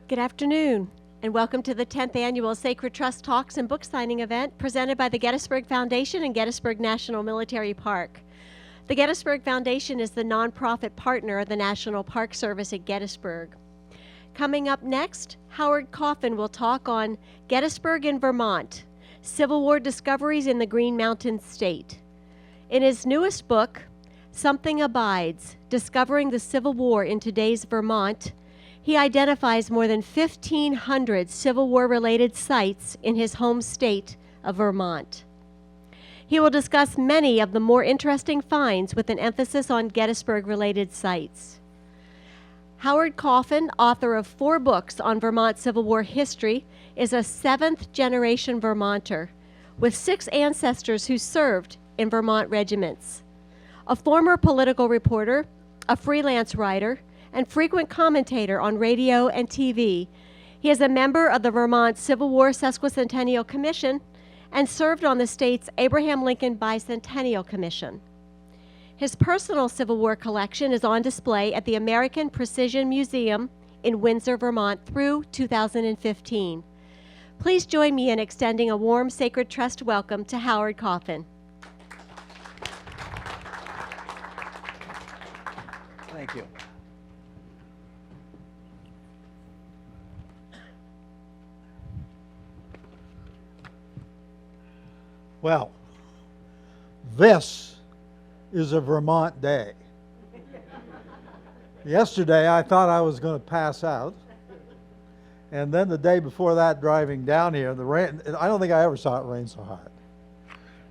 Good afternoon, and welcome to the 10th Annual Sacred Trust Talks and Book Signing event presented by the Gettysburg Foundation and Gettysburg National Military Park. The Gettysburg Foundation is the nonprofit partner of the National Park Service at Gettysburg. Coming up next, Howard Coffin will talk on Gettysburg in Vermont, Civil War Discoveries in the Green Mountain State. In his newest book, Something Abides, Discovering the Civil War in Today's Vermont, he identifies more than 1,500 Civil War-related sites in his home state of Vermont. He will discuss many of the more interesting finds with an emphasis on Gettysburg-related sites. Howard Coffin, author of 4 books on Vermont Civil War history, is a 7th-generation Vermonter with 6 ancestors who served in Vermont regiments. A former political reporter, a freelance writer, and frequent commentator on radio and TV, he is a member of the Vermont Civil War Sesquicentennial Commission and served on the state's Abraham Lincoln Bicentennial Commission. His personal Civil War collection is on display at the American Precision Museum in Windsor, Vermont through 2015. Please join me in extending a warm Sacred Trust welcome to Howard Coffin. Thank you. Well, this is a Vermont day. Yesterday I thought I was going to pass out, and then the day before that driving down here, the rain, I don't think I ever saw it rain so hard.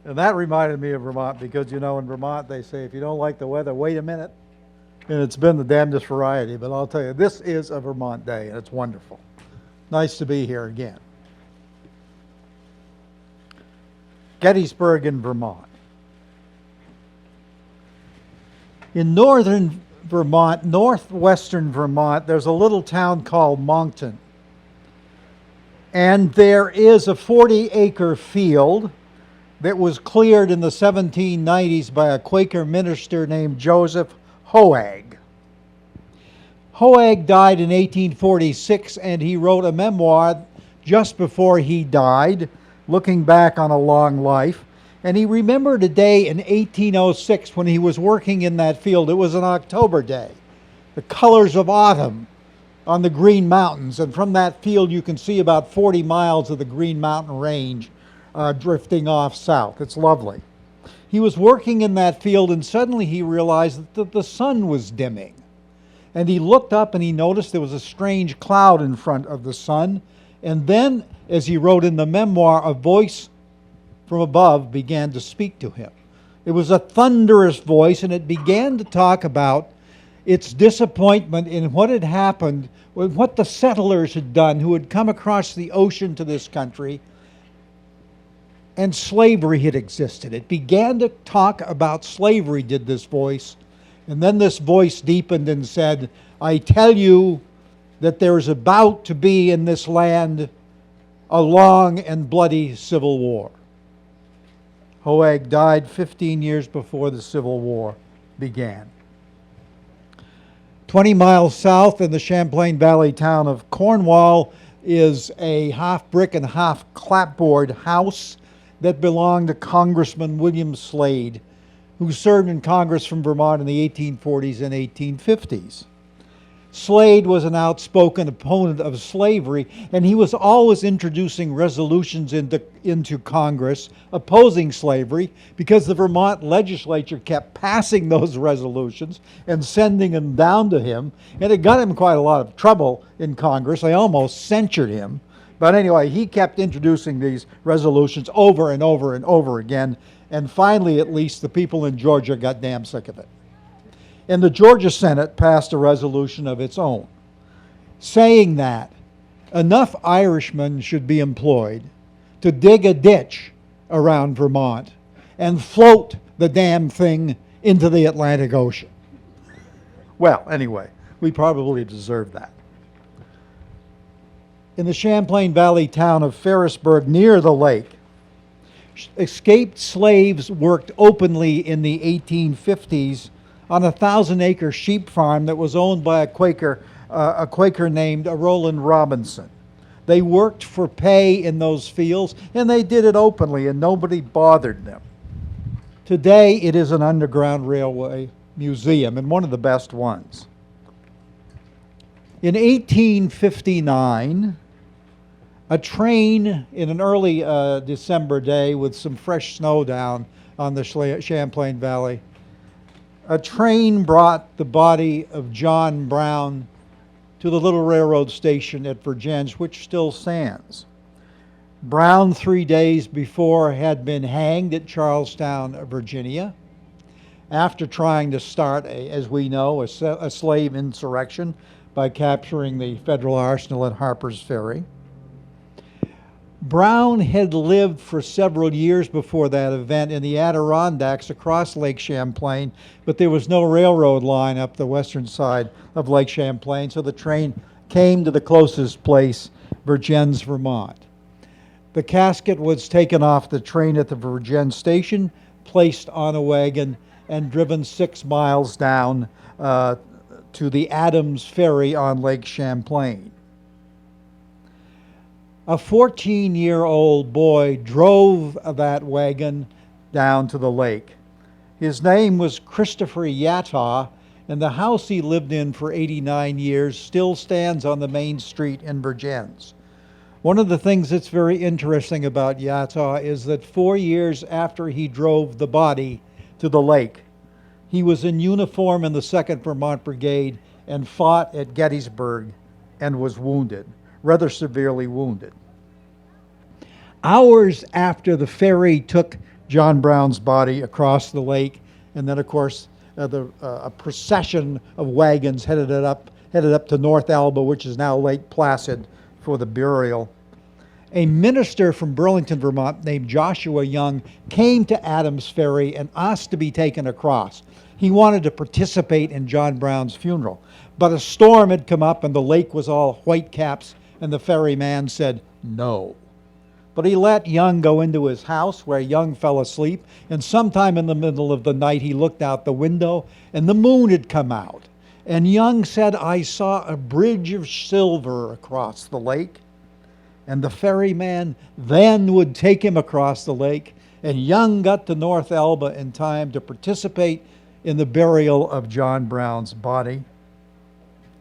And that reminded me of Vermont because, you know, in Vermont they say if you don't like the weather, wait a minute. And it's been the damnedest variety, but I'll tell you, this is a Vermont day, and it's wonderful. Nice to be here again. Gettysburg in Vermont. In northern Vermont, northwestern Vermont, there's a little town called Moncton. And there is a 40-acre field that was cleared in the 1790s by a Quaker minister named Joseph Hoag. Hoag died in 1846, and he wrote a memoir just before he died, looking back on a long life. And he remembered a day in 1806 when he was working in that field. It was an October day, the colors of autumn on the Green Mountains. And from that field you can see about 40 miles of the Green Mountain Range drifting off south. It's lovely. He was working in that field, and suddenly he realized that the sun was dimming. And he looked up and he noticed there was a strange cloud in front of the sun. And then, as he wrote in the memoir, a voice from above began to speak to him. It was a thunderous voice, and it began to talk about its disappointment in what had happened, what the settlers had done who had come across the ocean to this country, and slavery had existed. It began to talk about slavery, did this voice, and then this voice deepened and said, I tell you that there is about to be in this land a long and bloody civil war. Hoag died 15 years before the Civil War began. 20 miles south in the Champlain Valley town of Cornwall is a half brick and half clapboard house that belonged to Congressman William Slade, who served in Congress from Vermont in the 1840s and 1850s. Slade was an outspoken opponent of slavery, and he was always introducing resolutions into Congress opposing slavery because the Vermont legislature kept passing those resolutions and sending them down to him, and it got him quite a lot of trouble in Congress. They almost censured him. But anyway, he kept introducing these resolutions over and over and over again, and finally, at least, the people in Georgia got damn sick of it. And the Georgia Senate passed a resolution of its own, saying that enough Irishmen should be employed to dig a ditch around Vermont and float the damn thing into the Atlantic Ocean. Well, anyway, we probably deserve that. In the Champlain Valley town of Ferrisburgh, near the lake, escaped slaves worked openly in the 1850s on a 1,000-acre sheep farm that was owned by a Quaker a Quaker named Roland Robinson. They worked for pay in those fields, and they did it openly, and nobody bothered them. Today, it is an Underground Railway museum, and one of the best ones. In 1859, a train in an early December day with some fresh snow down on the Champlain Valley, a train brought the body of John Brown to the little railroad station at Vergennes, which still stands. Brown, 3 days before, had been hanged at Charlestown, Virginia, after trying to start, as we know, a slave insurrection by capturing the federal arsenal at Harper's Ferry. Brown had lived for several years before that event in the Adirondacks across Lake Champlain, but there was no railroad line up the western side of Lake Champlain, so the train came to the closest place, Vergennes, Vermont. The casket was taken off the train at the Vergennes station, placed on a wagon, and driven 6 miles down to the Adams Ferry on Lake Champlain. A 14-year-old boy drove that wagon down to the lake. His name was Christopher Yataw, and the house he lived in for 89 years still stands on the main street in Vergennes. One of the things that's very interesting about Yataw is that 4 years after he drove the body to the lake, he was in uniform in the 2nd Vermont Brigade and fought at Gettysburg and was wounded, rather severely wounded. Hours after the ferry took John Brown's body across the lake, and then, of course, a procession of wagons headed up to North Elba, which is now Lake Placid, for the burial. A minister from Burlington, Vermont, named Joshua Young, came to Adams Ferry and asked to be taken across. He wanted to participate in John Brown's funeral, but a storm had come up and the lake was all whitecaps, and the ferryman said no. But he let Young go into his house, where Young fell asleep, and sometime in the middle of the night he looked out the window and the moon had come out. And Young said, "I saw a bridge of silver across the lake." And the ferryman then would take him across the lake, and Young got to North Elba in time to participate in the burial of John Brown's body.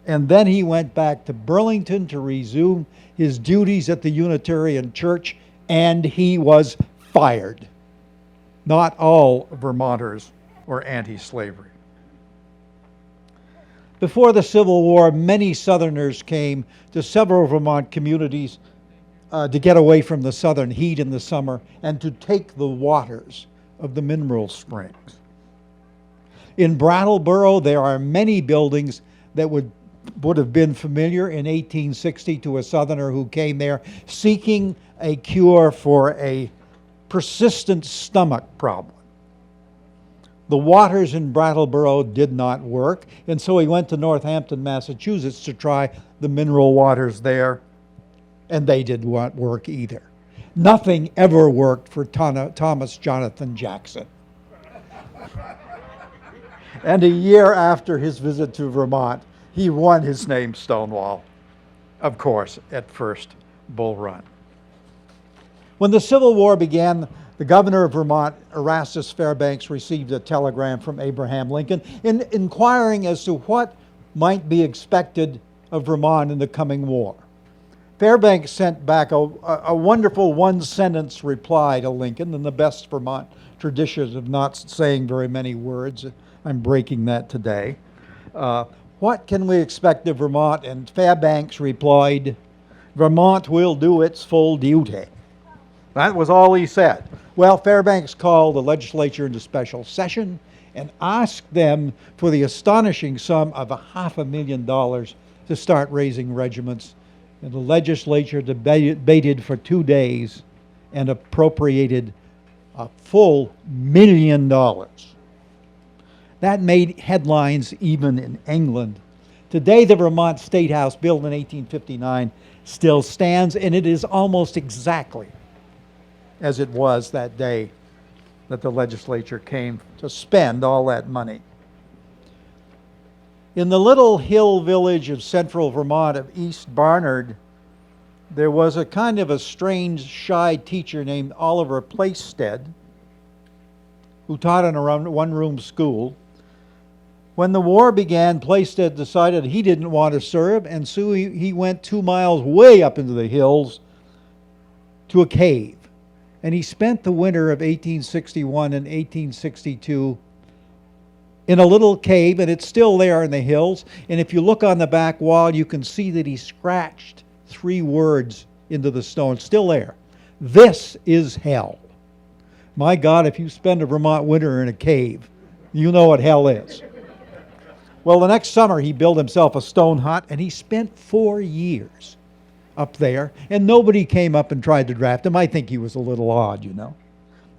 And then he went back to Burlington to resume his duties at the Unitarian Church, and he was fired. Not all Vermonters were anti-slavery. Before the Civil War, many Southerners came to several Vermont communities to get away from the southern heat in the summer and to take the waters of the mineral springs. In Brattleboro, there are many buildings that would have been familiar in 1860 to a Southerner who came there seeking a cure for a persistent stomach problem. The waters in Brattleboro did not work, and so he went to Northampton, Massachusetts to try the mineral waters there, and they did not work either. Nothing ever worked for Thomas Jonathan Jackson. And a year after his visit to Vermont, he won his name Stonewall, of course, at first Bull Run. When the Civil War began, the governor of Vermont, Erastus Fairbanks, received a telegram from Abraham Lincoln inquiring as to what might be expected of Vermont in the coming war. Fairbanks sent back a wonderful one-sentence reply to Lincoln in the best Vermont tradition of not saying very many words. I'm breaking that today. What can we expect of Vermont? And Fairbanks replied, "Vermont will do its full duty." That was all he said. Well, Fairbanks called the legislature into special session and asked them for the astonishing sum of $500,000 to start raising regiments. And the legislature debated for 2 days and appropriated a full $1 million. That made headlines even in England. Today, the Vermont State House, built in 1859, still stands, and it is almost exactly as it was that day that the legislature came to spend all that money. In the little hill village of central Vermont of East Barnard, there was a kind of a strange, shy teacher named Oliver Placestead, who taught in a one-room school. When the war began, Placestead decided he didn't want to serve, and so he went 2 miles way up into the hills to a cave. And he spent the winter of 1861 and 1862 in a little cave, and it's still there in the hills. And if you look on the back wall, you can see that he scratched 3 words into the stone. Still there. This is hell. My God, if you spend a Vermont winter in a cave, you know what hell is. Well, the next summer he built himself a stone hut, and he spent 4 years up there, and nobody came up and tried to draft him. I think he was a little odd, you know.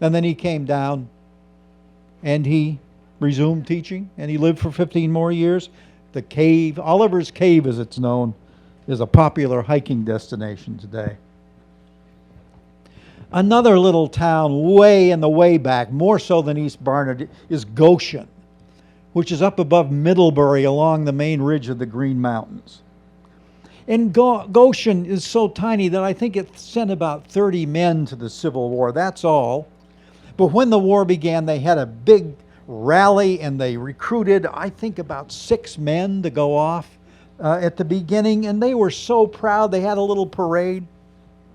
And then he came down, and he resumed teaching, and he lived for 15 more years. The cave, Oliver's Cave as it's known, is a popular hiking destination today. Another little town way in the way back, more so than East Barnard, is Goshen, which is up above Middlebury along the main ridge of the Green Mountains. And Goshen is so tiny that I think it sent about 30 men to the Civil War, that's all. But when the war began, they had a big rally, and they recruited, I think, about 6 men to go off at the beginning, and they were so proud. They had a little parade.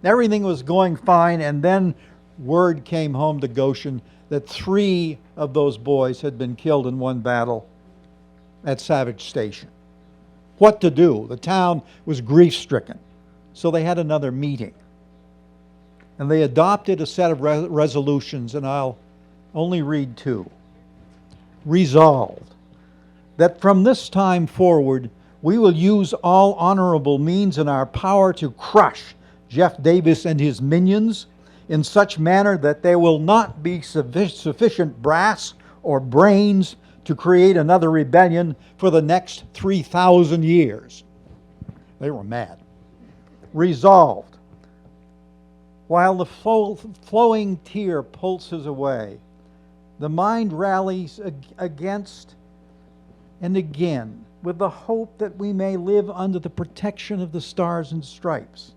Everything was going fine, and then word came home to Goshen that 3 of those boys had been killed in one battle at Savage Station. What to do? The town was grief-stricken, so they had another meeting. And they adopted a set of resolutions, and I'll only read 2. Resolved that from this time forward, we will use all honorable means in our power to crush Jeff Davis and his minions in such manner that there will not be sufficient brass or brains to create another rebellion for the next 3,000 years. They were mad. Resolved, while the flowing tear pulses away, the mind rallies against and again with the hope that we may live under the protection of the stars and stripes,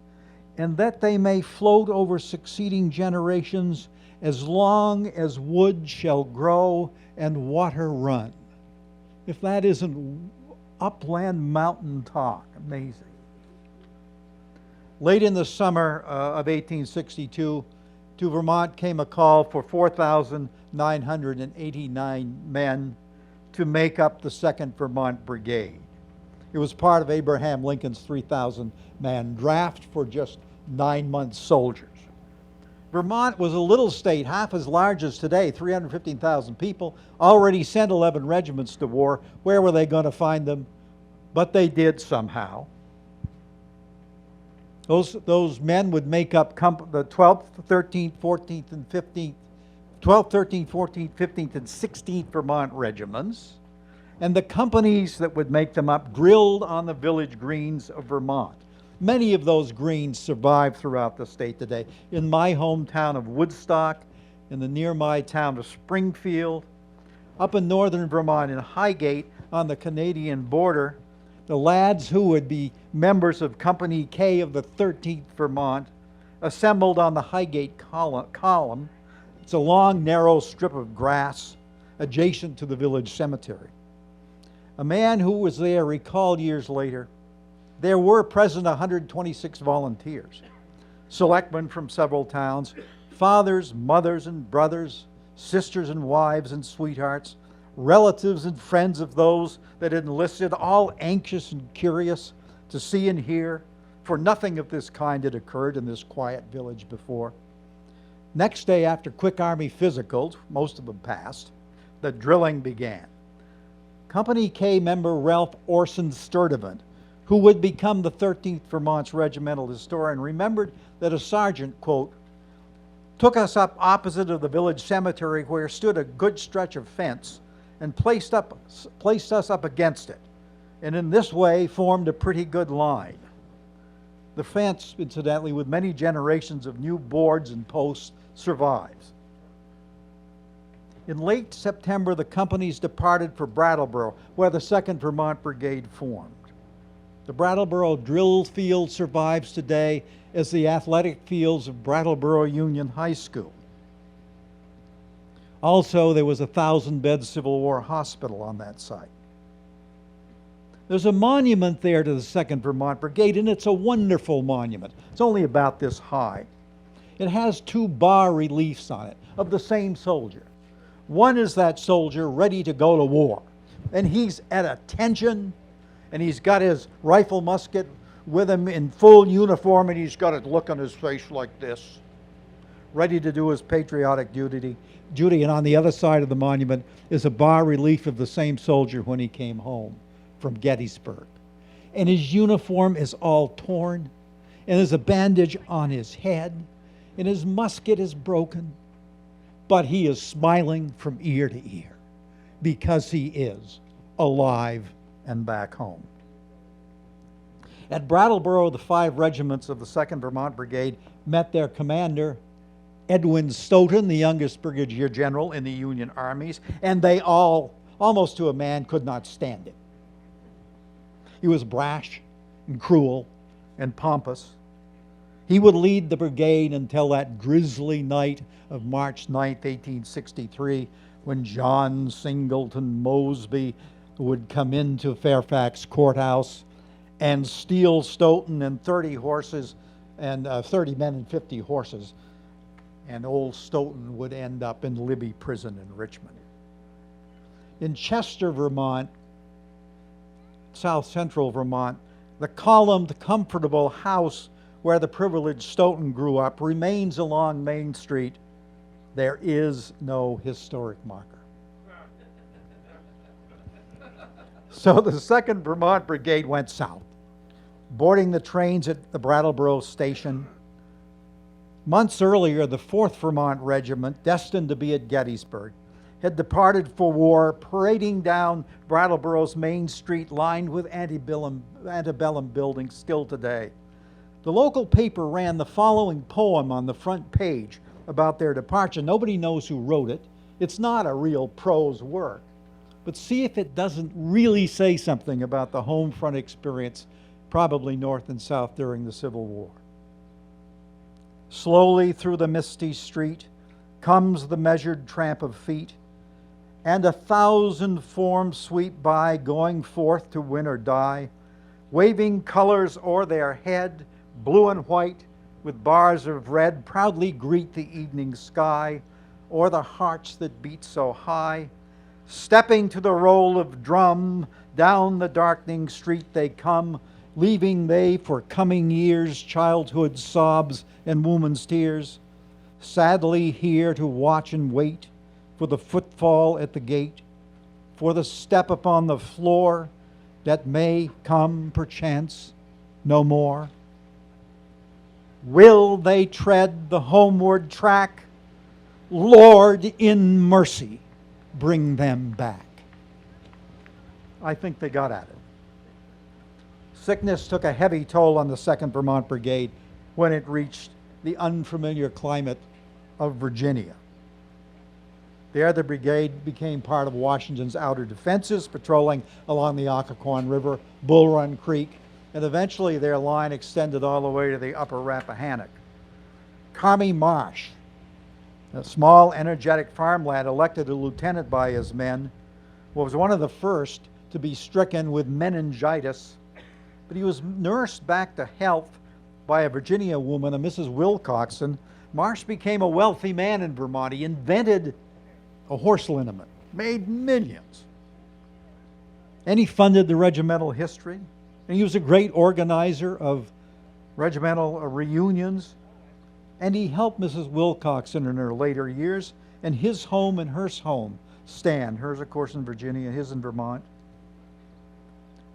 and that they may float over succeeding generations as long as wood shall grow and water run. If that isn't upland mountain talk, amazing. Late in the summer of 1862, to Vermont came a call for 4,989 men to make up the 2nd Vermont Brigade. It was part of Abraham Lincoln's 3,000-man draft for just 9-month soldiers. Vermont was a little state, half as large as today, 315,000 people, already sent 11 regiments to war. Where were they going to find them? But they did somehow. Those men would make up the 12th, 13th, 14th, and 15th, 12th, 13th, 14th, 15th, and 16th Vermont regiments, and the companies that would make them up drilled on the village greens of Vermont. Many of those greens survive throughout the state today. In my hometown of Woodstock, in the nearby town of Springfield, up in northern Vermont in Highgate on the Canadian border, the lads who would be members of Company K of the 13th Vermont assembled on the Highgate column. It's a long, narrow strip of grass adjacent to the village cemetery. A man who was there recalled years later, there were present 126 volunteers, selectmen from several towns, fathers, mothers, and brothers, sisters and wives and sweethearts, relatives and friends of those that had enlisted, all anxious and curious to see and hear, for nothing of this kind had occurred in this quiet village before. Next day, after quick Army physicals, most of them passed, the drilling began. Company K member Ralph Orson Sturdivant, who would become the 13th Vermont's regimental historian, remembered that a sergeant, quote, took us up opposite of the village cemetery where stood a good stretch of fence and placed us up against it, and in this way formed a pretty good line. The fence, incidentally, with many generations of new boards and posts, survives. In late September, the companies departed for Brattleboro, where the 2nd Vermont Brigade formed. The Brattleboro drill field survives today as the athletic fields of Brattleboro Union High School. Also, there was a 1,000-bed Civil War hospital on that site. There's a monument there to the 2nd Vermont Brigade, and it's a wonderful monument. It's only about this high. It has 2 bas-reliefs on it of the same soldier. One is that soldier ready to go to war, and he's at attention, and he's got his rifle musket with him in full uniform, and he's got a look on his face like this, ready to do his patriotic duty. And on the other side of the monument is a bas-relief of the same soldier when he came home from Gettysburg. And his uniform is all torn, and there's a bandage on his head, and his musket is broken, but he is smiling from ear to ear because he is alive and back home. At Brattleboro, the 5 regiments of the 2nd Vermont Brigade met their commander, Edwin Stoughton, the youngest brigadier general in the Union armies, and they all, almost to a man, could not stand him. He was brash and cruel and pompous. He would lead the brigade until that grisly night of March 9th, 1863, when John Singleton Mosby would come into Fairfax Courthouse and steal Stoughton and 30 horses, and 30 men and 50 horses, and old Stoughton would end up in Libby Prison in Richmond. In Chester, Vermont, south central Vermont, the columned, comfortable house where the privileged Stoughton grew up remains along Main Street. There is no historic marker. So the 2nd Vermont Brigade went south, boarding the trains at the Brattleboro station. Months earlier, the 4th Vermont Regiment, destined to be at Gettysburg, had departed for war, parading down Brattleboro's main street lined with antebellum buildings still today. The local paper ran the following poem on the front page about their departure. Nobody knows who wrote it. It's not a real prose work. But see if it doesn't really say something about the home front experience, probably north and south during the Civil War. Slowly through the misty street comes the measured tramp of feet, and 1,000 forms sweep by, going forth to win or die, waving colors o'er their head, blue and white, with bars of red, proudly greet the evening sky, o'er the hearts that beat so high. Stepping to the roll of drum, down the darkening street they come, leaving they for coming years childhood's sobs and woman's tears, sadly here to watch and wait for the footfall at the gate, for the step upon the floor that may come perchance no more. Will they tread the homeward track? Lord, in mercy, bring them back. I think they got at it. Sickness took a heavy toll on the 2nd Vermont Brigade when it reached the unfamiliar climate of Virginia. There, the brigade became part of Washington's outer defenses, patrolling along the Occoquan River, Bull Run Creek, and eventually their line extended all the way to the upper Rappahannock. Carmy Marsh, a small, energetic farmlad elected a lieutenant by his men, was one of the first to be stricken with meningitis, but he was nursed back to health by a Virginia woman, a Mrs. Wilcoxon. Marsh became a wealthy man in Vermont. He invented a horse liniment, made millions. And he funded the regimental history. And he was a great organizer of regimental reunions. And he helped Mrs. Wilcoxon in her later years. And his home and hers home stand. Hers, of course, in Virginia, his in Vermont.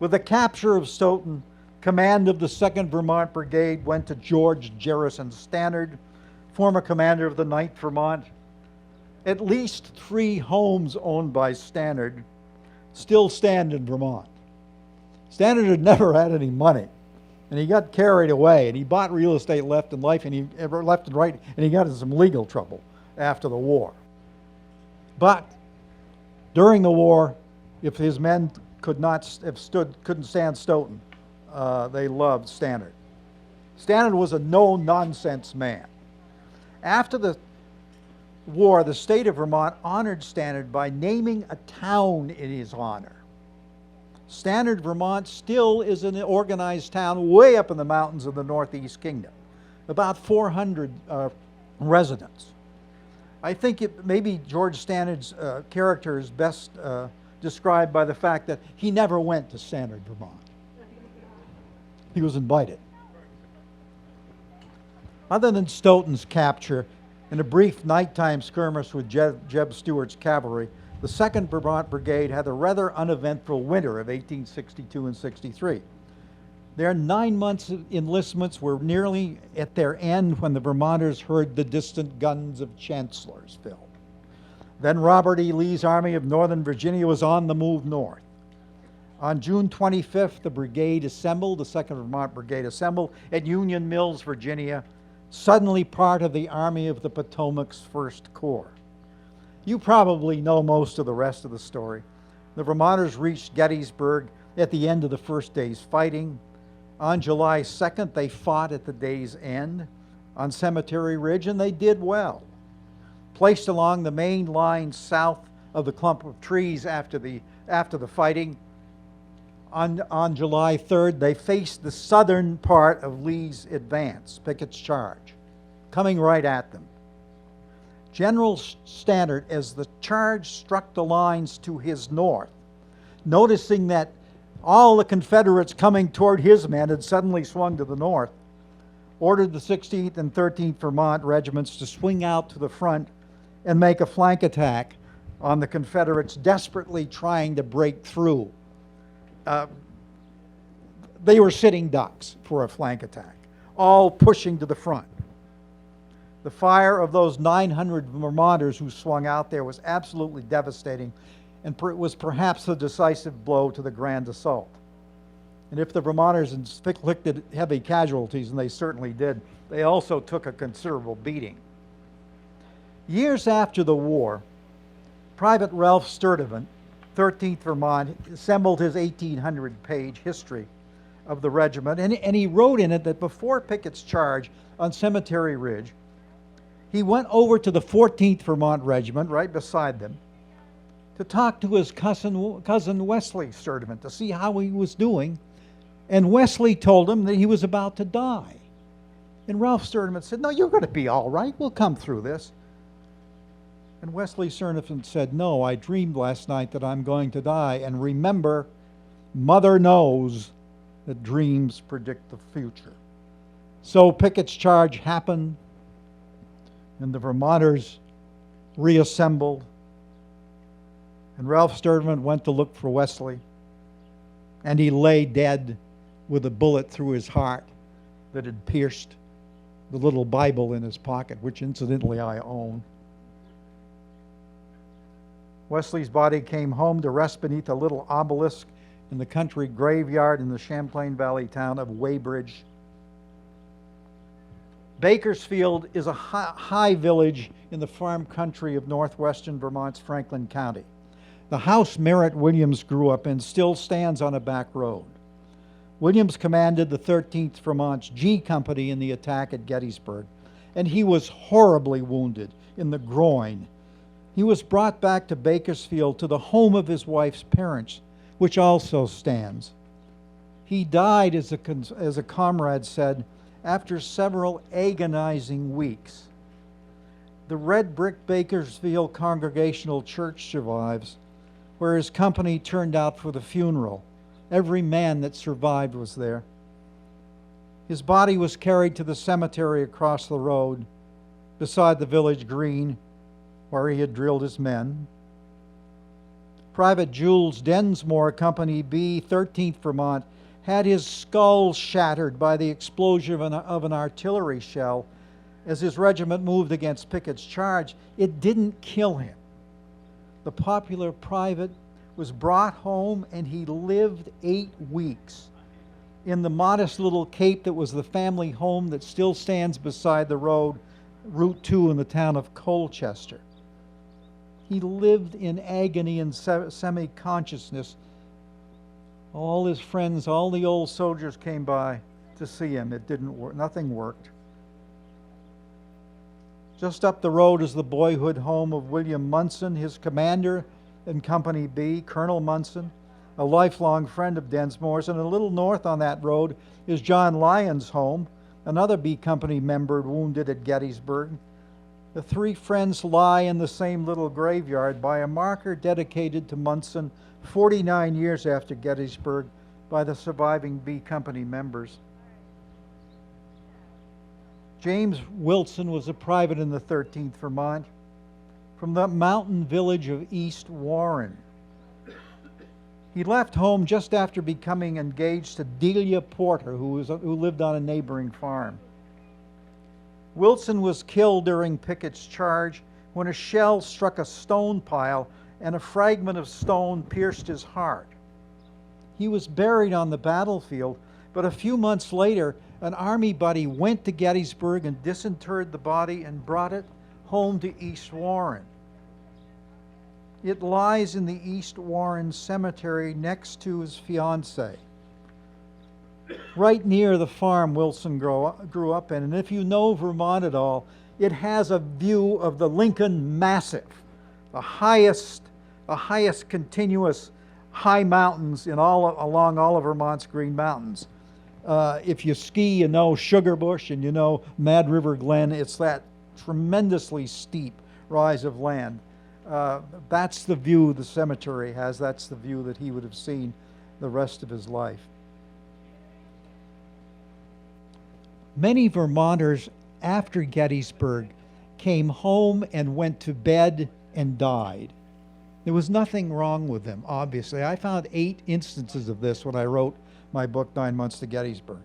With the capture of Stoughton, command of the 2nd Vermont Brigade went to George Jerrison Stannard, former commander of the 9th Vermont. At least 3 homes owned by Stannard still stand in Vermont. Stannard had never had any money, and he got carried away, and he bought real estate left and right, and he got in some legal trouble after the war. But during the war, if his men couldn't stand Stoughton, they loved Stannard. Stannard was a no-nonsense man. After the war, the state of Vermont honored Stannard by naming a town in his honor. Stannard, Vermont still is an organized town way up in the mountains of the Northeast Kingdom, about 400 residents. I think maybe George Stannard's character is best described by the fact that he never went to Stannard, Vermont. He was invited. Other than Stoughton's capture and a brief nighttime skirmish with Jeb Stuart's cavalry, the 2nd Vermont Brigade had a rather uneventful winter of 1862 and 63. Their 9 months of enlistments were nearly at their end when the Vermonters heard the distant guns of Chancellorsville. Then Robert E. Lee's Army of Northern Virginia was on the move north. On June 25th, the brigade assembled, the 2nd Vermont Brigade assembled at Union Mills, Virginia, suddenly part of the Army of the Potomac's 1st Corps. You probably know most of the rest of the story. The Vermonters reached Gettysburg at the end of the first day's fighting. On July 2nd, they fought at the day's end on Cemetery Ridge, and they did well. Placed along the main line south of the clump of trees after the fighting, on July 3rd, they faced the southern part of Lee's advance, Pickett's charge, coming right at them. General Stannard, as the charge struck the lines to his north, noticing that all the Confederates coming toward his men had suddenly swung to the north, ordered the 16th and 13th Vermont regiments to swing out to the front and make a flank attack on the Confederates desperately trying to break through. They were sitting ducks for a flank attack, all pushing to the front. The fire of those 900 Vermonters who swung out there was absolutely devastating and was perhaps the decisive blow to the grand assault. And if the Vermonters inflicted heavy casualties, and they certainly did, they also took a considerable beating. Years after the war, Private Ralph Sturdivant, 13th Vermont, assembled his 1,800-page history of the regiment, and he wrote in it that before Pickett's charge on Cemetery Ridge, he went over to the 14th Vermont Regiment, right beside them, to talk to his cousin Wesley Sturdivant to see how he was doing, and Wesley told him that he was about to die. And Ralph Sturdivant said, "No, you're going to be all right. We'll come through this." And Wesley Sturdivant said, "No, I dreamed last night that I'm going to die. And remember, Mother knows that dreams predict the future." So Pickett's charge happened, and the Vermonters reassembled. And Ralph Sturdivant went to look for Wesley, and he lay dead with a bullet through his heart that had pierced the little Bible in his pocket, which incidentally I own. Wesley's body came home to rest beneath a little obelisk in the country graveyard in the Champlain Valley town of Weybridge. Bakersfield is a high village in the farm country of northwestern Vermont's Franklin County. The house Merritt Williams grew up in still stands on a back road. Williams commanded the 13th Vermont's G Company in the attack at Gettysburg, and he was horribly wounded in the groin. He was brought back to Bakersfield to the home of his wife's parents, which also stands. He died, as a comrade said, after several agonizing weeks. The red brick Bakersfield Congregational Church survives, where his company turned out for the funeral. Every man that survived was there. His body was carried to the cemetery across the road, beside the village green, where he had drilled his men. Private Jules Densmore, Company B, 13th Vermont, had his skull shattered by the explosion of an artillery shell as his regiment moved against Pickett's charge. It didn't kill him. The popular private was brought home, and he lived 8 weeks in the modest little cape that was the family home that still stands beside the road, Route 2, in the town of Colchester. He lived in agony and semi-consciousness. All his friends, all the old soldiers came by to see him. It didn't work. Nothing worked. Just up the road is the boyhood home of William Munson, his commander in Company B, Colonel Munson, a lifelong friend of Densmore's. And a little north on that road is John Lyon's home, another B Company member wounded at Gettysburg. The three friends lie in the same little graveyard by a marker dedicated to Munson 49 years after Gettysburg by the surviving B Company members. James Wilson was a private in the 13th Vermont from the mountain village of East Warren. He left home just after becoming engaged to Delia Porter, who lived on a neighboring farm. Wilson was killed during Pickett's charge when a shell struck a stone pile and a fragment of stone pierced his heart. He was buried on the battlefield, but a few months later, an army buddy went to Gettysburg and disinterred the body and brought it home to East Warren. It lies in the East Warren Cemetery next to his fiancée, right near the farm Wilson grew up in. And if you know Vermont at all, it has a view of the Lincoln Massif, the highest continuous high mountains along all of Vermont's Green Mountains. If you ski, you know Sugar Bush and you know Mad River Glen. It's that tremendously steep rise of land. That's the view the cemetery has. That's the view that he would have seen the rest of his life. Many Vermonters after Gettysburg came home and went to bed and died. There was nothing wrong with them, obviously. I found 8 instances of this when I wrote my book, 9 Months to Gettysburg.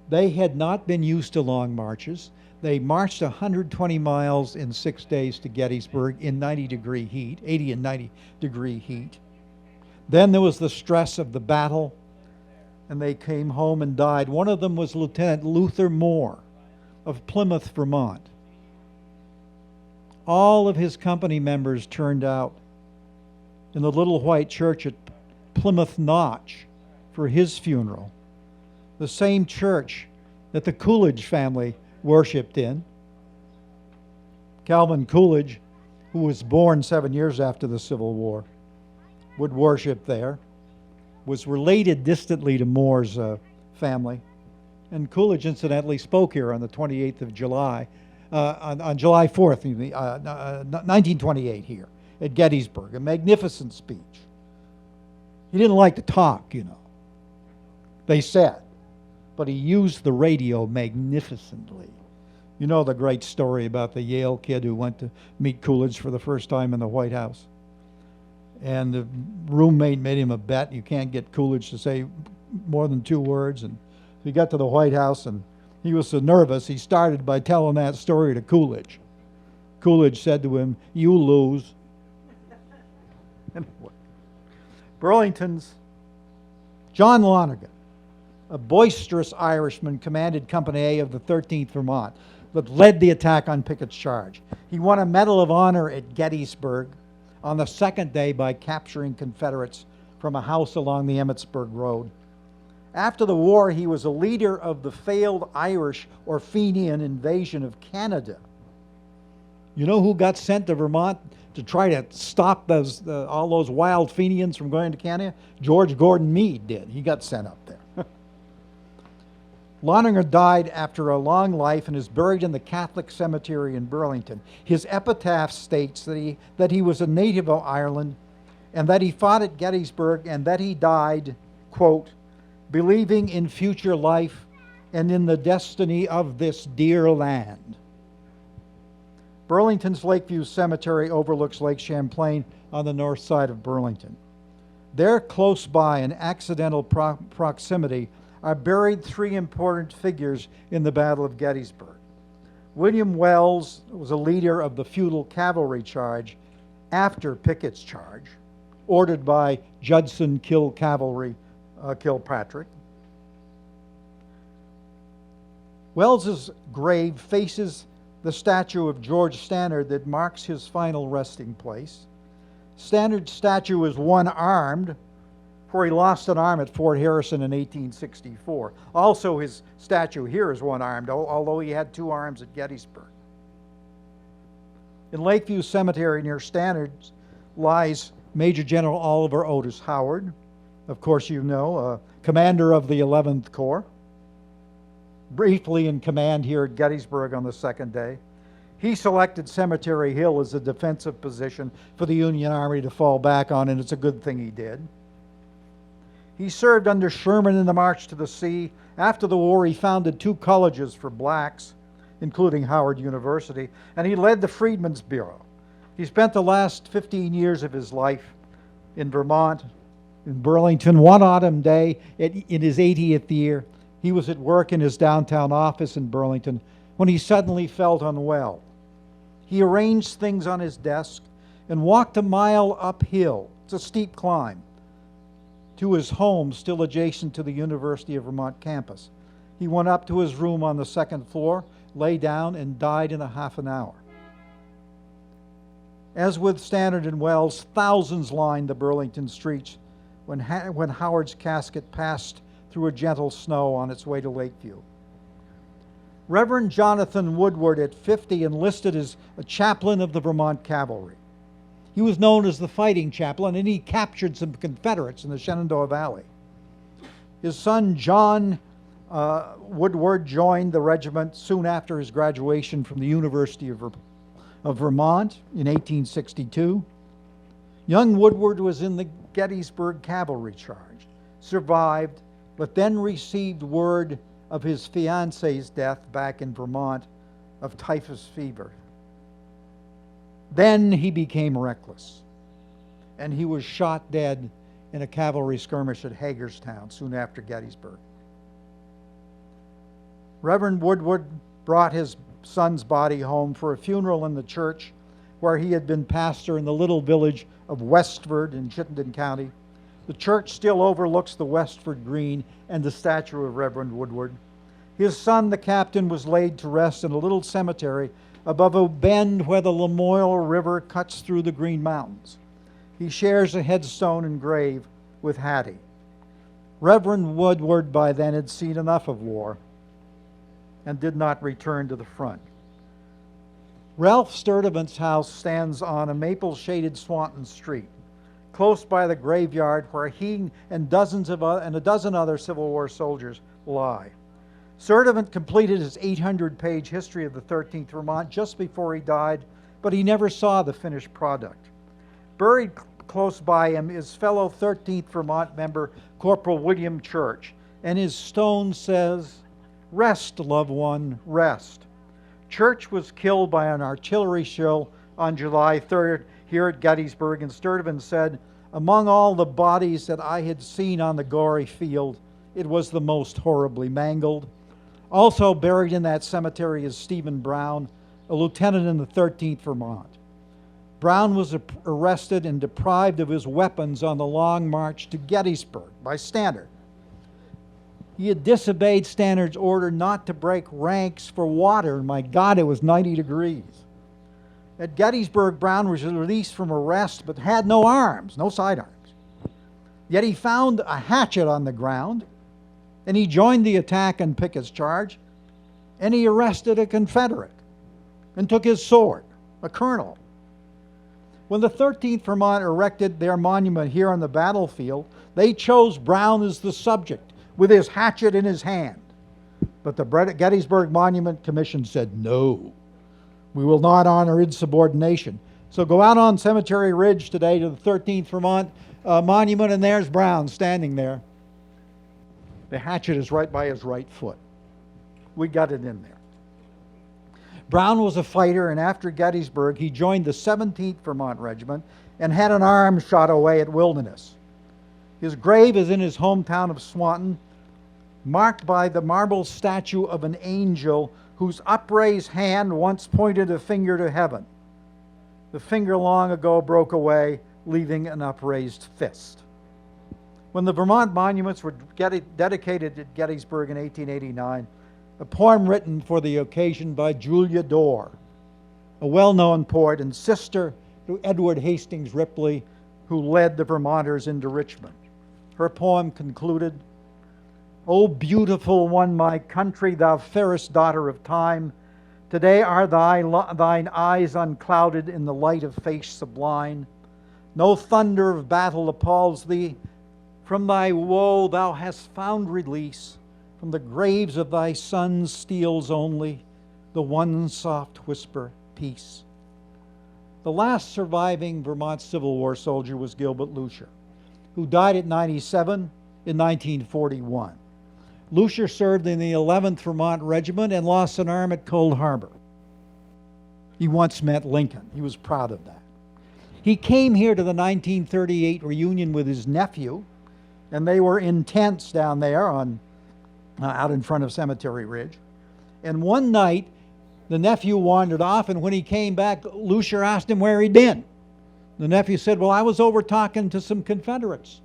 They had not been used to long marches. They marched 120 miles in 6 days to Gettysburg in 90-degree heat, 80 and 90-degree heat. Then there was the stress of the battle, and they came home and died. One of them was Lieutenant Luther Moore of Plymouth, Vermont. All of his company members turned out in the little white church at Plymouth Notch for his funeral, the same church that the Coolidge family worshipped in. Calvin Coolidge, who was born 7 years after the Civil War, would worship there, was related distantly to Moore's family. And Coolidge incidentally spoke here on the 28th of July, on July 4th, 1928 here at Gettysburg, a magnificent speech. He didn't like to talk, they said, but he used the radio magnificently. You know the great story about the Yale kid who went to meet Coolidge for the first time in the White House. And the roommate made him a bet. You can't get Coolidge to say more than 2 words. And he got to the White House, and he was so nervous, he started by telling that story to Coolidge. Coolidge said to him, "You lose." Anyway, Burlington's John Lonergan, a boisterous Irishman, commanded Company A of the 13th Vermont, that led the attack on Pickett's charge. He won a Medal of Honor at Gettysburg on the second day by capturing Confederates from a house along the Emmitsburg Road. After the war, he was a leader of the failed Irish or Fenian invasion of Canada. You know who got sent to Vermont to try to stop all those wild Fenians from going to Canada? George Gordon Meade did. He got sent up there. Lonergan died after a long life and is buried in the Catholic cemetery in Burlington. His epitaph states that he was a native of Ireland and that he fought at Gettysburg and that he died, quote, believing in future life and in the destiny of this dear land. Burlington's Lakeview Cemetery overlooks Lake Champlain on the north side of Burlington. There, close by, in accidental proximity, are buried 3 important figures in the Battle of Gettysburg. William Wells was a leader of the feudal cavalry charge after Pickett's charge, ordered by Judson Kilpatrick. Wells's grave faces the statue of George Stannard that marks his final resting place. Stannard's statue is one-armed, for he lost an arm at Fort Harrison in 1864. Also, his statue here is one-armed, although he had two arms at Gettysburg. In Lakeview Cemetery near Stannard's lies Major General Oliver Otis Howard, of course you know, commander of the 11th Corps, briefly in command here at Gettysburg on the second day. He selected Cemetery Hill as a defensive position for the Union Army to fall back on, and it's a good thing he did. He served under Sherman in the March to the Sea. After the war, he founded two colleges for blacks, including Howard University, and he led the Freedmen's Bureau. He spent the last 15 years of his life in Vermont, in Burlington. One autumn day, in his 80th year, he was at work in his downtown office in Burlington when he suddenly felt unwell. He arranged things on his desk and walked a mile uphill. It's a steep climb to his home, still adjacent to the University of Vermont campus. He went up to his room on the second floor, lay down, and died in a half an hour. As with Stannard and Wells, thousands lined the Burlington streets when Howard's casket passed through a gentle snow on its way to Lakeview. Reverend Jonathan Woodward, at 50, enlisted as a chaplain of the Vermont Cavalry. He was known as the fighting chaplain, and he captured some Confederates in the Shenandoah Valley. His son, John Woodward, joined the regiment soon after his graduation from the University of Vermont in 1862. Young Woodward was in the Gettysburg Cavalry Charge, survived, but then received word of his fiancee's death back in Vermont of typhus fever. Then he became reckless, and he was shot dead in a cavalry skirmish at Hagerstown soon after Gettysburg. Reverend Woodward brought his son's body home for a funeral in the church where he had been pastor in the little village of Westford in Chittenden County. The church still overlooks the Westford Green and the statue of Reverend Woodward. His son, the captain, was laid to rest in a little cemetery above a bend where the Lamoille River cuts through the Green Mountains. He shares a headstone and grave with Hattie. Reverend Woodward by then had seen enough of war and did not return to the front. Ralph Sturtevant's house stands on a maple-shaded Swanton Street, close by the graveyard where he and a dozen other Civil War soldiers lie. Sturtevant completed his 800-page history of the 13th Vermont just before he died, but he never saw the finished product. Buried close by him is fellow 13th Vermont member Corporal William Church, and his stone says, "Rest, loved one, rest." Church was killed by an artillery shell on July 3rd here at Gettysburg, and Sturtevant said, "Among all the bodies that I had seen on the gory field, it was the most horribly mangled." Also buried in that cemetery is Stephen Brown, a lieutenant in the 13th Vermont. Brown was arrested and deprived of his weapons on the long march to Gettysburg by Stannard. He had disobeyed Stannard's order not to break ranks for water, and my God, it was 90 degrees. At Gettysburg, Brown was released from arrest but had no arms, no sidearms. Yet he found a hatchet on the ground, and he joined the attack on Pickett's charge, and he arrested a Confederate and took his sword, a colonel. When the 13th Vermont erected their monument here on the battlefield, they chose Brown as the subject with his hatchet in his hand. But the Gettysburg Monument Commission said, no, we will not honor insubordination. So go out on Cemetery Ridge today to the 13th Vermont monument, and there's Brown standing there. The hatchet is right by his right foot. We got it in there. Brown was a fighter, and after Gettysburg, he joined the 17th Vermont Regiment and had an arm shot away at Wilderness. His grave is in his hometown of Swanton, marked by the marble statue of an angel whose upraised hand once pointed a finger to heaven. The finger long ago broke away, leaving an upraised fist. When the Vermont monuments were dedicated at Gettysburg in 1889, a poem written for the occasion by Julia Dorr, a well-known poet and sister to Edward Hastings Ripley, who led the Vermonters into Richmond. Her poem concluded, "O beautiful one, my country, thou fairest daughter of time, today are thine eyes unclouded in the light of face sublime. No thunder of battle appalls thee. From thy woe thou hast found release. From the graves of thy sons steals only the one soft whisper, peace." The last surviving Vermont Civil War soldier was Gilbert Lucier, who died at 97 in 1941. Lucier served in the 11th Vermont Regiment and lost an arm at Cold Harbor. He once met Lincoln. He was proud of that. He came here to the 1938 reunion with his nephew, and they were in tents down there out in front of Cemetery Ridge. And one night, the nephew wandered off, and when he came back, Lucier asked him where he'd been. The nephew said, "Well, I was over talking to some Confederates."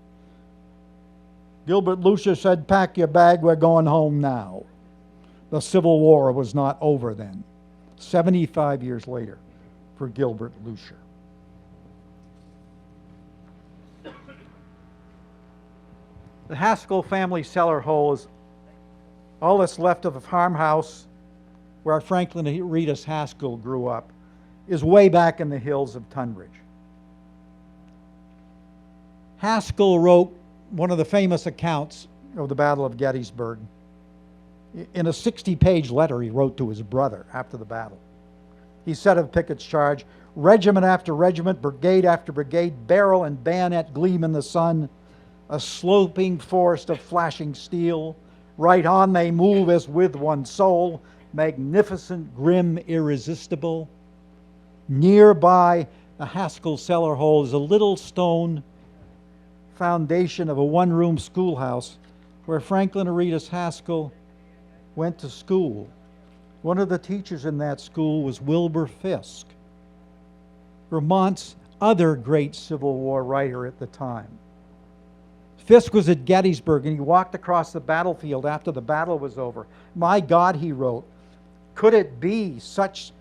Gilbert Lucier said, "Pack your bag, we're going home now." The Civil War was not over then. 75 years later for Gilbert Lucier. The Haskell family cellar hole is all that's left of a farmhouse where Franklin Aretas Haskell grew up, is way back in the hills of Tunbridge. Haskell wrote one of the famous accounts of the Battle of Gettysburg. In a 60-page letter he wrote to his brother after the battle. He said of Pickett's charge, "Regiment after regiment, brigade after brigade, barrel and bayonet gleam in the sun, a sloping forest of flashing steel. Right on they move as with one soul, magnificent, grim, irresistible. Nearby the Haskell cellar hole is a little stone foundation of a one-room schoolhouse where Franklin Aretas Haskell went to school. One of the teachers in that school was Wilbur Fisk, Vermont's other great Civil War writer at the time. Fisk was at Gettysburg, and he walked across the battlefield after the battle was over. "My God," he wrote, "could it be such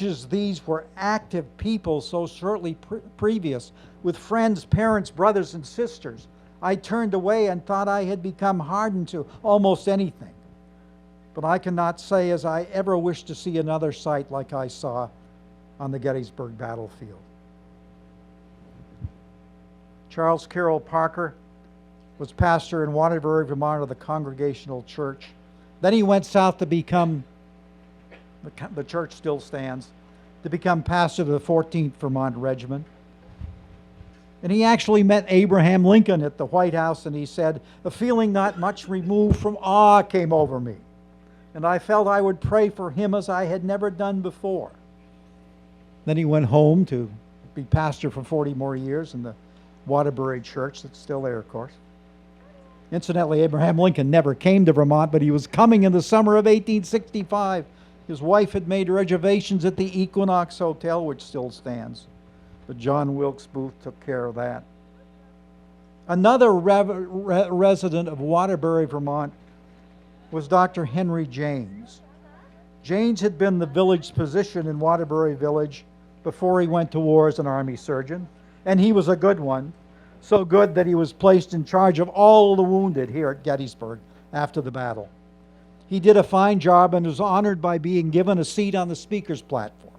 as these were active people so shortly previous, with friends, parents, brothers, and sisters? I turned away and thought I had become hardened to almost anything. But I cannot say as I ever wish to see another sight like I saw on the Gettysburg battlefield." Charles Carroll Parker was pastor in Waterbury, Vermont, of the Congregational Church. Then he went south to become, the church still stands, to become pastor of the 14th Vermont Regiment. And he actually met Abraham Lincoln at the White House, and he said, "A feeling not much removed from awe came over me, and I felt I would pray for him as I had never done before." Then he went home to be pastor for 40 more years in the Waterbury Church that's still there, of course. Incidentally, Abraham Lincoln never came to Vermont, but he was coming in the summer of 1865. His wife had made reservations at the Equinox Hotel, which still stands, but John Wilkes Booth took care of that. Another resident of Waterbury, Vermont, was Dr. Henry Janes. Janes had been the village physician in Waterbury Village before he went to war as an army surgeon, and he was a good one. So good that he was placed in charge of all the wounded here at Gettysburg after the battle. He did a fine job and was honored by being given a seat on the speaker's platform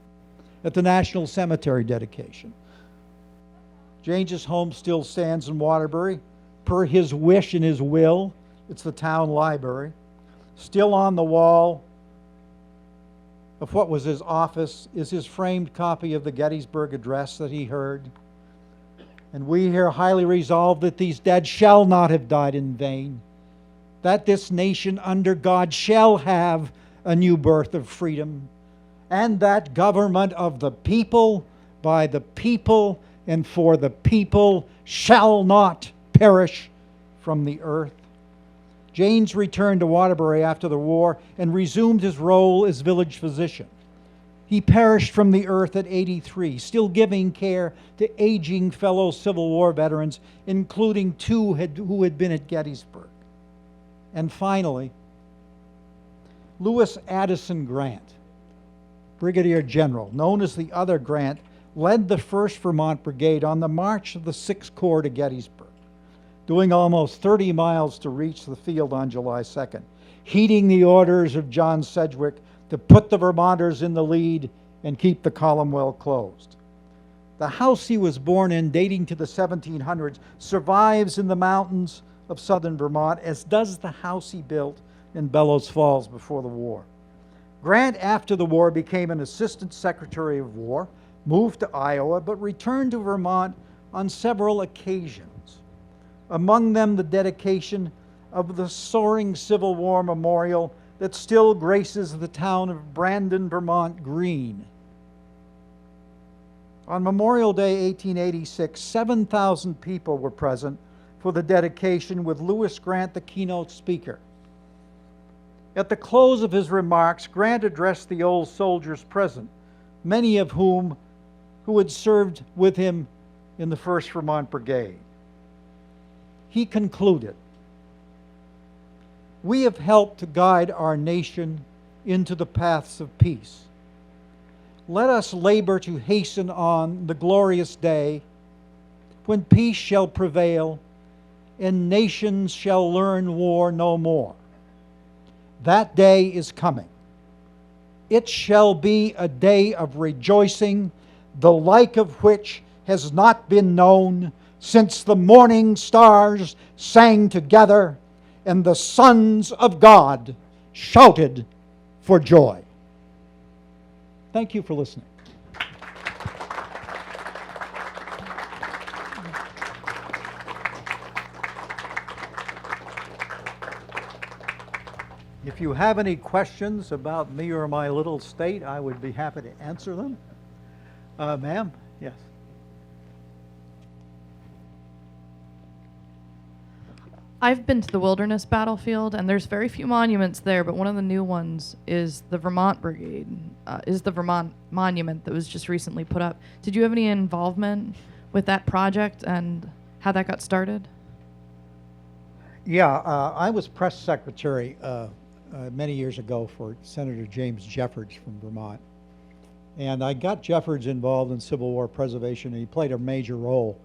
at the National Cemetery dedication. James's home still stands in Waterbury. Per his wish and his will, it's the town library. Still on the wall of what was his office is his framed copy of the Gettysburg Address that he heard. And we here highly resolve that these dead shall not have died in vain, that this nation under God shall have a new birth of freedom, and that government of the people, by the people, and for the people shall not perish from the earth. Janes returned to Waterbury after the war and resumed his role as village physician. He perished from the earth at 83, still giving care to aging fellow Civil War veterans, including two who had been at Gettysburg. And finally, Lewis Addison Grant, Brigadier General, known as the other Grant, led the 1st Vermont Brigade on the march of the 6th Corps to Gettysburg, doing almost 30 miles to reach the field on July 2nd, heeding the orders of John Sedgwick to put the Vermonters in the lead and keep the column well closed. The house he was born in, dating to the 1700s, survives in the mountains of southern Vermont, as does the house he built in Bellows Falls before the war. Grant, after the war, became an assistant secretary of war, moved to Iowa, but returned to Vermont on several occasions. Among them, the dedication of the soaring Civil War memorial that still graces the town of Brandon, Vermont green. On Memorial Day 1886, 7,000 people were present for the dedication, with Lewis Grant the keynote speaker. At the close of his remarks, Grant addressed the old soldiers present, many of whom who had served with him in the 1st Vermont Brigade. He concluded, "We have helped to guide our nation into the paths of peace. Let us labor to hasten on the glorious day when peace shall prevail and nations shall learn war no more. That day is coming. It shall be a day of rejoicing, the like of which has not been known since the morning stars sang together and the sons of God shouted for joy." Thank you for listening. If you have any questions about me or my little state, I would be happy to answer them. Ma'am? Yes. I've been to the Wilderness Battlefield, and there's very few monuments there, but one of the new ones is the Vermont Brigade, is the Vermont Monument that was just recently put up. Did you have any involvement with that project and how that got started? Yeah, I was press secretary many years ago for Senator James Jeffords from Vermont. And I got Jeffords involved in Civil War preservation, and he played a major role.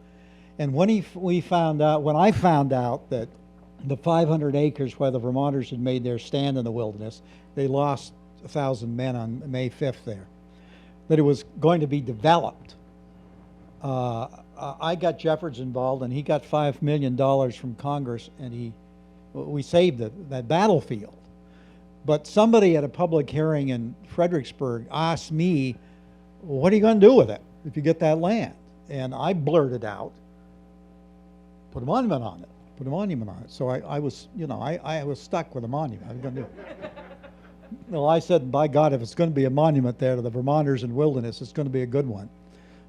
And when I found out that the 500 acres where the Vermonters had made their stand in the wilderness, they lost 1,000 men on May 5th there, that it was going to be developed. I got Jeffords involved, and he got $5 million from Congress, and we saved that battlefield. But somebody at a public hearing in Fredericksburg asked me, "What are you going to do with it if you get that land?" And I blurted out, "Put a monument on it. Put a monument on it." So I was stuck with a monument. I was going to do it. Well, I said, by God, if it's going to be a monument there to the Vermonters in wilderness, it's going to be a good one.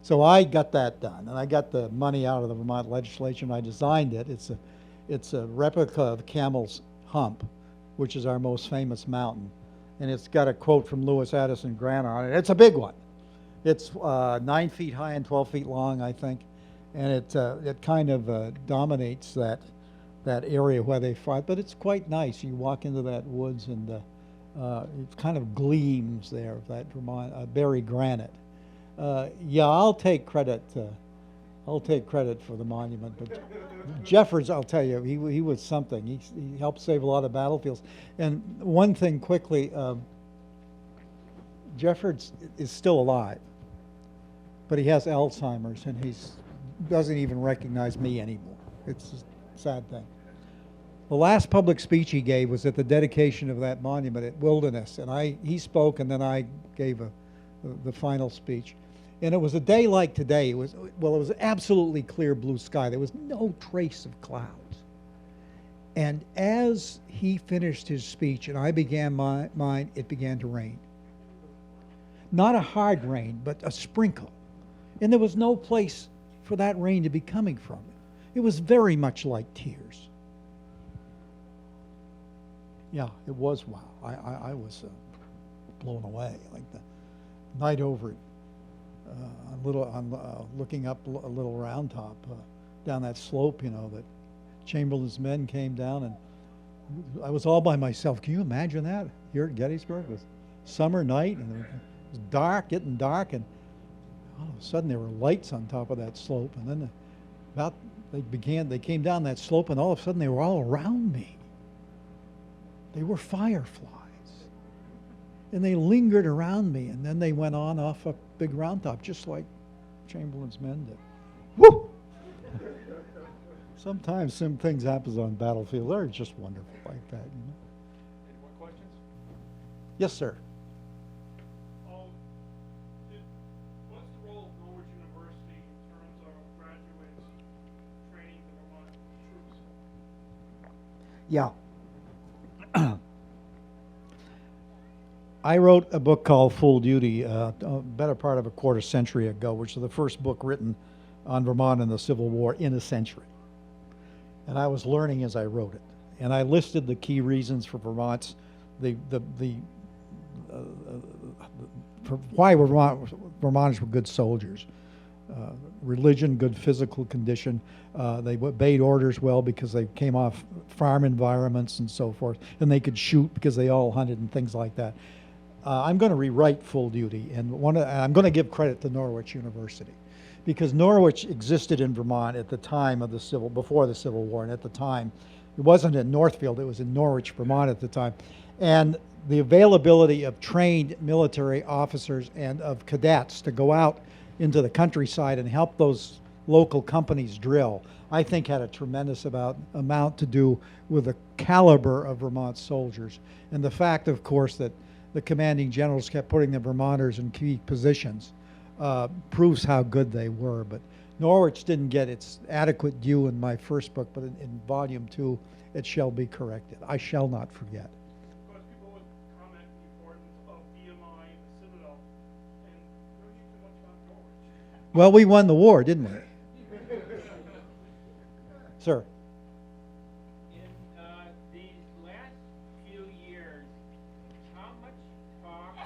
So I got that done, and I got the money out of the Vermont legislature, and I designed it. It's a replica of Camel's Hump, which is our most famous mountain, and it's got a quote from Lewis Addison Grant on it. It's a big one. It's 9 feet high and 12 feet long, I think, and it kind of dominates that area where they fought. But it's quite nice. You walk into that woods, and it kind of gleams there, that Vermont buried granite. Yeah, I'll take credit for the monument, but Jeffords, I'll tell you, he was something. He helped save a lot of battlefields. And one thing quickly, Jeffords is still alive, but he has Alzheimer's, and he doesn't even recognize me anymore. It's a sad thing. The last public speech he gave was at the dedication of that monument at Wilderness, and he spoke, and then I gave the final speech. And it was a day like today. It was absolutely clear blue sky. There was no trace of clouds. And as he finished his speech and I began mine, it began to rain. Not a hard rain, but a sprinkle. And there was no place for that rain to be coming from. It was very much like tears. Yeah, it was wow. I was blown away. Like the night over it. Looking up a little round top down that slope, that Chamberlain's men came down, and I was all by myself. Can you imagine that? Here at Gettysburg, it was summer night, and it was dark, getting dark, and all of a sudden there were lights on top of that slope, and then they came down that slope, and all of a sudden they were all around me. They were fireflies. And they lingered around me, and then they went on off a big round top, just like Chamberlain's men did. Woo! Sometimes some things happen on the battlefield. They're just wonderful like that. You know? Any more questions? Yes, sir. What's the role of Norwich University in terms of graduates training the Vermont troops? Yeah. I wrote a book called Full Duty, a better part of a quarter century ago, which is the first book written on Vermont and the Civil War in a century. And I was learning as I wrote it. And I listed the key reasons for Vermont's, for why Vermonters were good soldiers. Religion, good physical condition. They obeyed orders well because they came off farm environments and so forth. And they could shoot because they all hunted and things like that. I'm going to rewrite Full Duty, and I'm going to give credit to Norwich University, because Norwich existed in Vermont at the time of before the Civil War, and at the time, it wasn't in Northfield, it was in Norwich, Vermont at the time. And the availability of trained military officers and of cadets to go out into the countryside and help those local companies drill, I think had a tremendous amount to do with the caliber of Vermont soldiers. And the fact, of course, that the commanding generals kept putting the Vermonters in key positions proves how good they were. But Norwich didn't get its adequate due in my first book, but in volume 2, it shall be corrected. I shall not forget. Because people would comment the importance of VMI and the Citadel, and don't you too much about Norwich. Well, we won the war, didn't we? Sir. In these last few years, how much talk,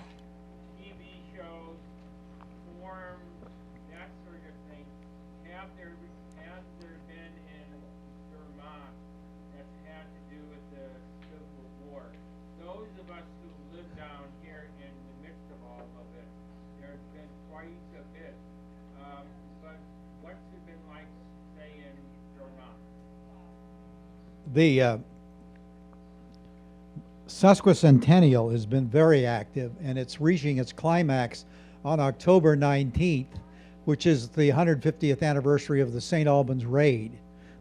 TV shows, forums, that sort of thing, have there been in Vermont that's had to do with the Civil War? Those of us who live down here in the midst of all of it, there's been quite a bit. But what's it been like, say, in Vermont? The sesquicentennial has been very active, and it's reaching its climax on October 19th, which is the 150th anniversary of the St. Albans Raid,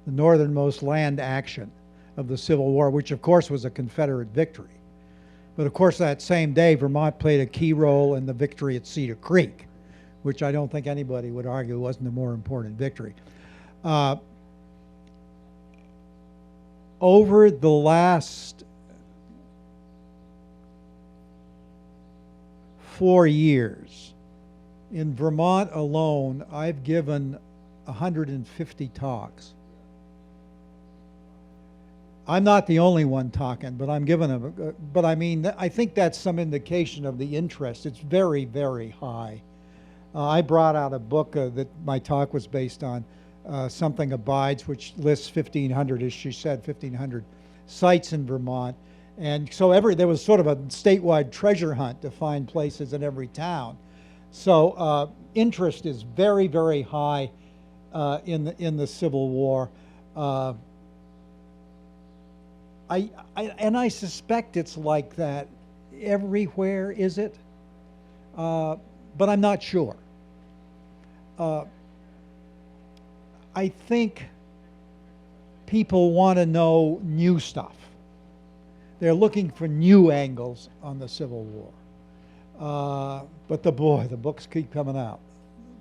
the northernmost land action of the Civil War, which of course was a Confederate victory. But of course that same day, Vermont played a key role in the victory at Cedar Creek, which I don't think anybody would argue wasn't a more important victory. Over the last 4 years, in Vermont alone, I've given 150 talks. I'm not the only one talking, but I'm giving them. But I mean, I think that's some indication of the interest. It's very, very high. I brought out a book that my talk was based on, Something Abides, which lists 1,500, as she said, 1,500 sites in Vermont. And so there was sort of a statewide treasure hunt to find places in every town. So interest is very, very high in the Civil War. I suspect it's like that everywhere, is it? But I'm not sure. I think people want to know new stuff. They're looking for new angles on the Civil War. But the books keep coming out.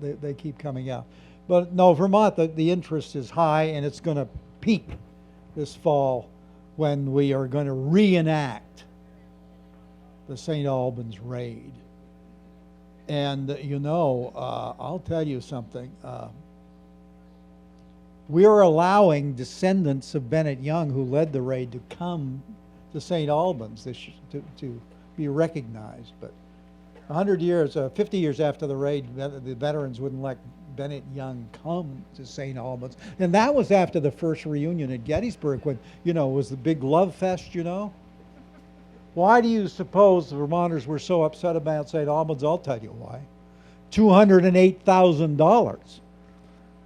They keep coming out. But no, Vermont, the interest is high, and it's going to peak this fall when we are going to reenact the St. Albans Raid. And, I'll tell you something. We're allowing descendants of Bennett Young, who led the raid, to come to St. Albans to be recognized. But 50 years after the raid, the veterans wouldn't let Bennett Young come to St. Albans. And that was after the first reunion at Gettysburg, when, it was the big love fest, Why do you suppose the Vermonters were so upset about St. Albans? I'll tell you why. $208,000.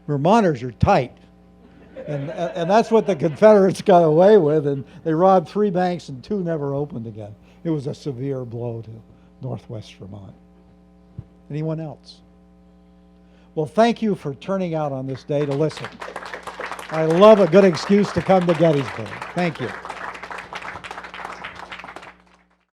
Vermonters are tight. And that's what the Confederates got away with, and they robbed 3 banks and 2 never opened again. It was a severe blow to Northwest Vermont. Anyone else? Well, thank you for turning out on this day to listen. I love a good excuse to come to Gettysburg. Thank you.